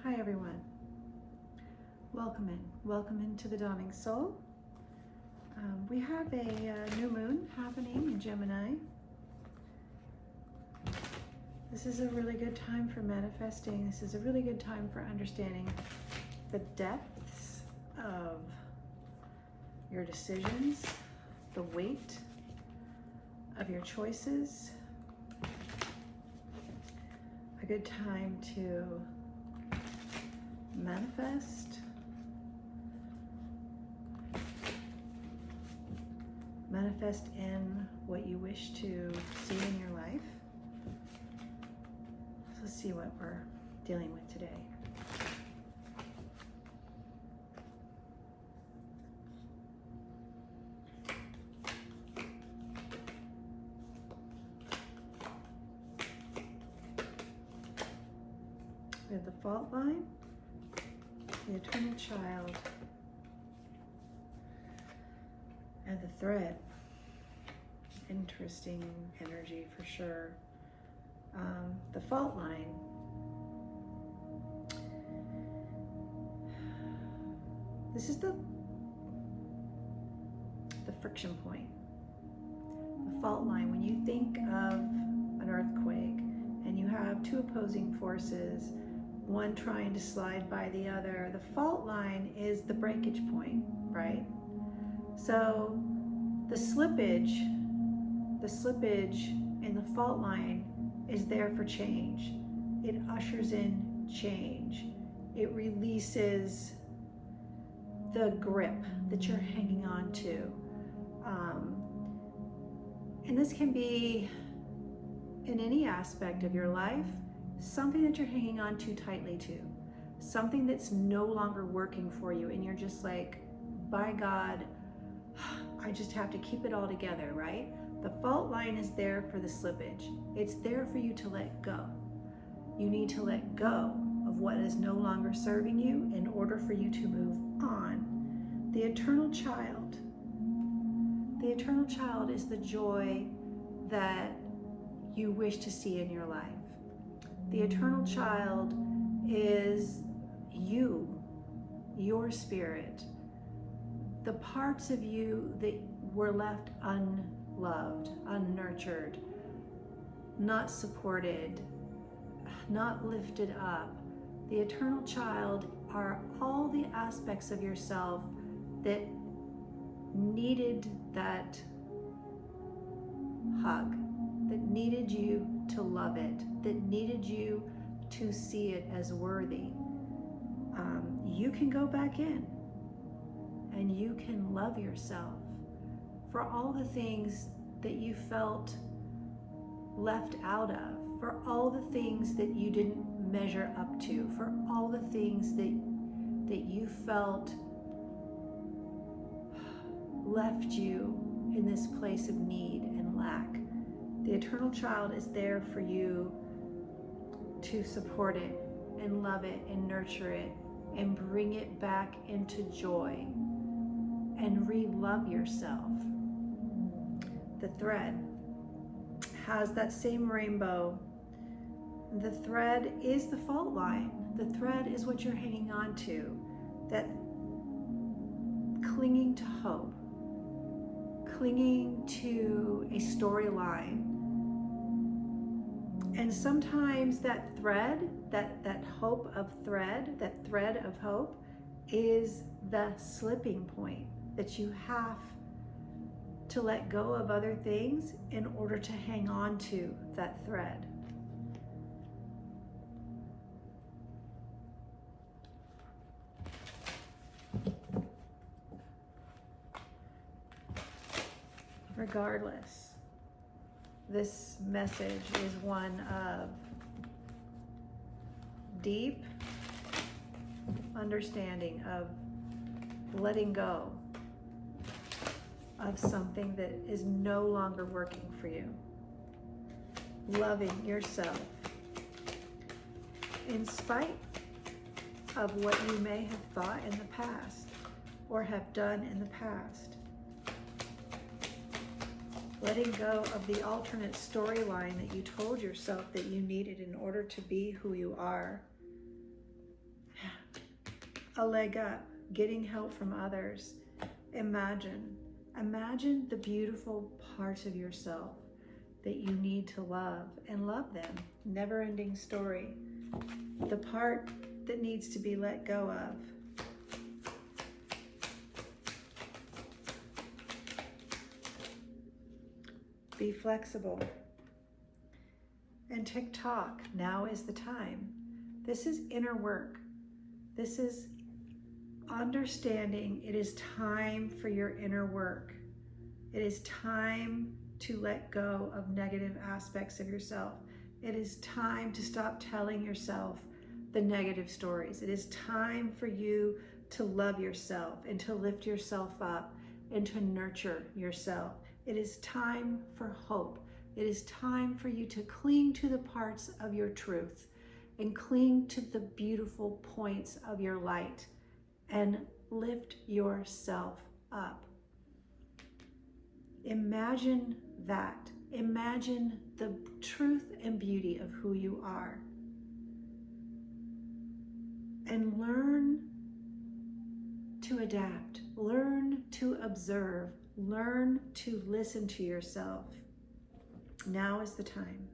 Hi everyone. Welcome into the Dawning Soul. We have a new moon happening in Gemini. This is a really good time for manifesting. This is a really good time for understanding the depths of your decisions, the weight of your choices. A good time to manifest in what you wish to see in your life. So let's see what we're dealing with today. We have the fault line, the eternal child, and the thread. Interesting energy for sure. The fault line. This is the friction point. The fault line, when you think of an earthquake and you have two opposing forces, one trying to slide by the other, the fault line is the breakage point, right? So the slippage in the fault line is there for change. It ushers in change. It releases the grip that you're hanging on to. And this can be in any aspect of your life, something that you're hanging on too tightly to, something that's no longer working for you, and you're just like, by God, I just have to keep it all together, right? The fault line is there for the slippage. It's there for you to let go. You need to let go of what is no longer serving you in order for you to move on. The eternal child is the joy that you wish to see in your life. The eternal child is you, your spirit, the parts of you that were left unloved, unnurtured, not supported, not lifted up. The eternal child are all the aspects of yourself that needed that hug, that needed you to love it, that needed you to see it as worthy. You can go back in and you can love yourself for all the things that you felt left out of, for all the things that you didn't measure up to, for all the things that you felt left you in this place of need and lack. The eternal child is there for you to support it and love it and nurture it and bring it back into joy and re-love yourself. The thread has that same rainbow. The thread is the fault line. The thread is what you're hanging on to, that clinging to hope, clinging to a storyline. And sometimes that thread, that thread of hope is the slipping point, that you have to let go of other things in order to hang on to that thread. Regardless, this message is one of deep understanding, of letting go of something that is no longer working for you. Loving yourself in spite of what you may have thought in the past or have done in the past. letting go of the alternate storyline that you told yourself that you needed in order to be who you are. a leg up, getting help from others. Imagine the beautiful parts of yourself that you need to love, and love them. Never-ending story. The part that needs to be let go of. Be flexible. And TikTok, now is the time. This is inner work. This is understanding it is time for your inner work. It is time to let go of negative aspects of yourself. It is time to stop telling yourself the negative stories. It is time for you to love yourself and to lift yourself up and to nurture yourself. It is time for hope. It is time for you to cling to the parts of your truth and cling to the beautiful points of your light and lift yourself up. Imagine that. Imagine the truth and beauty of who you are. And learn to adapt. Learn to observe. Learn to listen to yourself. Now is the time.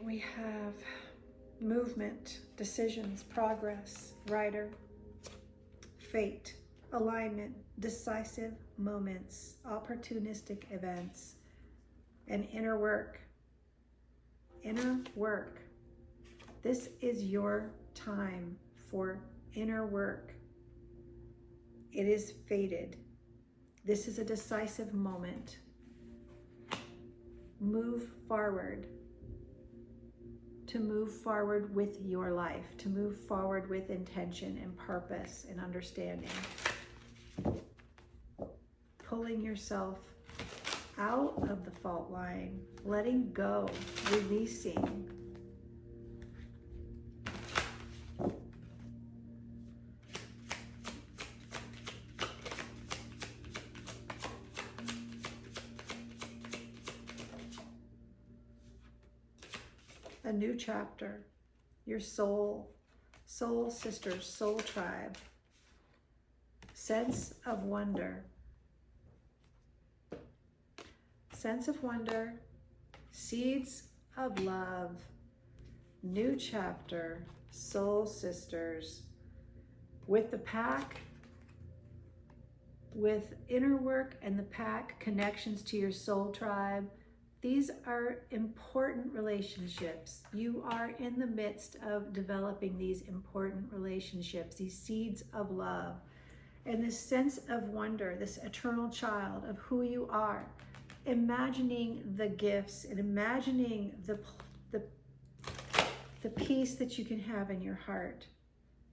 We have movement, decisions, progress, rider, fate, alignment, decisive moments, opportunistic events, and inner work. Inner work. This is your time for inner work. It is fated. This is a decisive moment. Move forward. To move forward with your life, to move forward with intention and purpose and understanding. Pulling yourself out of the fault line, letting go, releasing. A new chapter, your soul sisters, soul tribe, sense of wonder, seeds of love, new chapter, soul sisters, with the pack, with inner work and the pack, connections to your soul tribe. These are important relationships. You are in the midst of developing these important relationships, these seeds of love, and this sense of wonder, this eternal child of who you are, imagining the gifts and imagining the peace that you can have in your heart,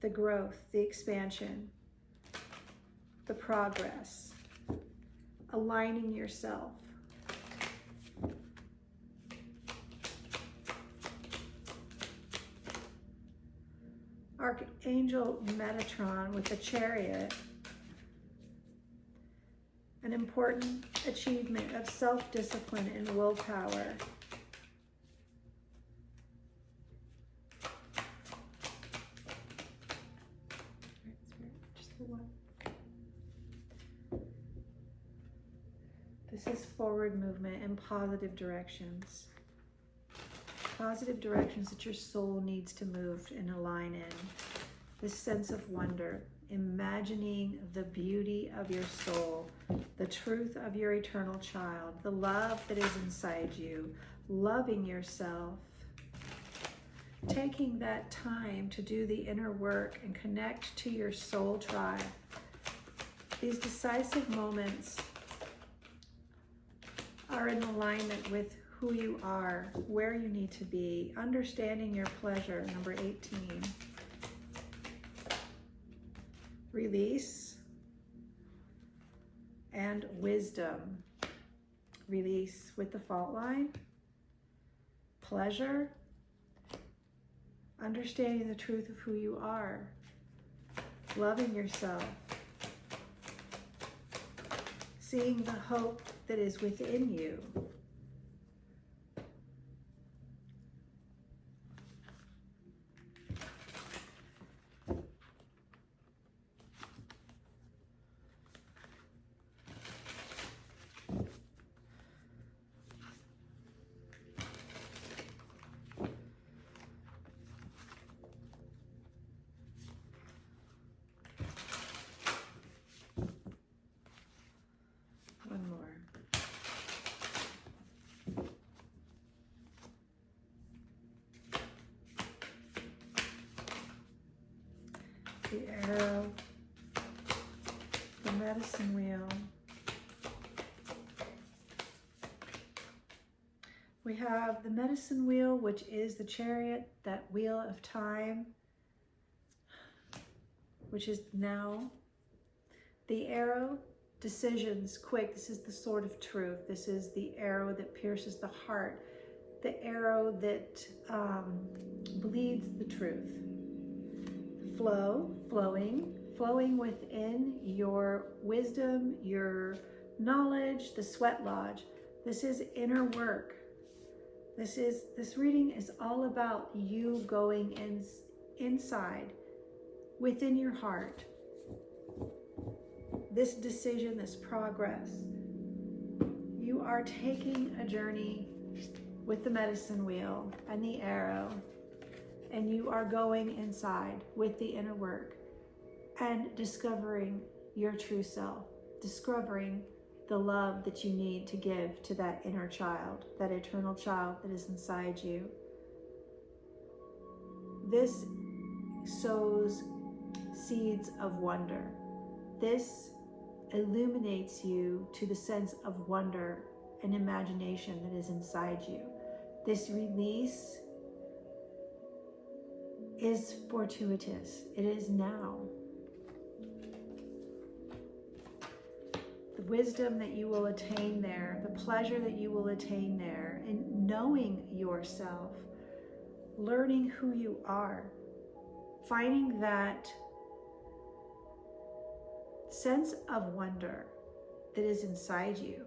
the growth, the expansion, the progress, aligning yourself. Archangel Metatron with the Chariot, an important achievement of self-discipline and willpower. This is forward movement in positive directions. Positive directions that your soul needs to move and align in. This sense of wonder, imagining the beauty of your soul, the truth of your eternal child, the love that is inside you, loving yourself, taking that time to do the inner work and connect to your soul tribe. These decisive moments are in alignment with who you are, where you need to be, understanding your pleasure, number 18. Release. and wisdom. Release with the fault line. Pleasure. Understanding the truth of who you are. Loving yourself. Seeing the hope that is within you. One more. The arrow, the medicine wheel. We have the medicine wheel, which is the chariot, that wheel of time, which is now. The arrow, decisions, quick. This is the sword of truth. This is the arrow that pierces the heart, the arrow that bleeds the truth. Flow, flowing within your wisdom, your knowledge, the sweat lodge. This is inner work. This reading is all about you going inside, within your heart. This decision, this progress. You are taking a journey with the medicine wheel and the arrow, and you are going inside with the inner work and discovering your true self, discovering the love that you need to give to that inner child, that eternal child that is inside you. This sows seeds of wonder. This illuminates you to the sense of wonder and imagination that is inside you. This release is fortuitous. It is now. The wisdom that you will attain there, the pleasure that you will attain there in knowing yourself, learning who you are, finding that sense of wonder that is inside you,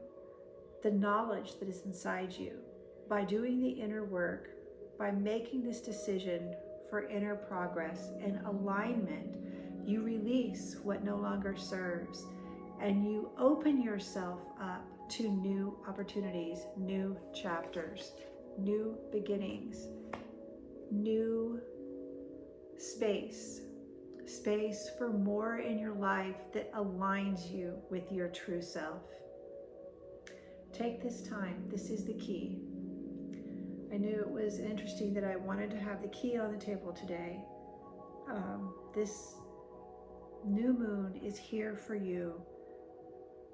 the knowledge that is inside you. By doing the inner work, by making this decision for inner progress and alignment, you release what no longer serves, and you open yourself up to new opportunities, new chapters, new beginnings, new space for more in your life that aligns you with your true self. Take this time. This is the key. I knew it was interesting that I wanted to have the key on the table today. This new moon is here for you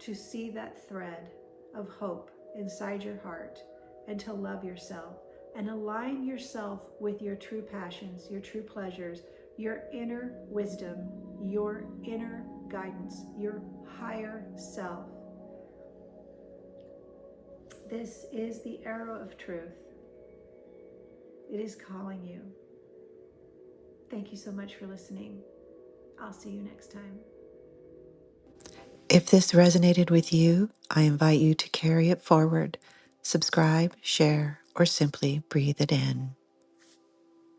to see that thread of hope inside your heart and to love yourself and align yourself with your true passions, your true pleasures, your inner wisdom, your inner guidance, your higher self. This is the arrow of truth. It is calling you. Thank you so much for listening. I'll see you next time. If this resonated with you, I invite you to carry it forward, subscribe, share, or simply breathe it in.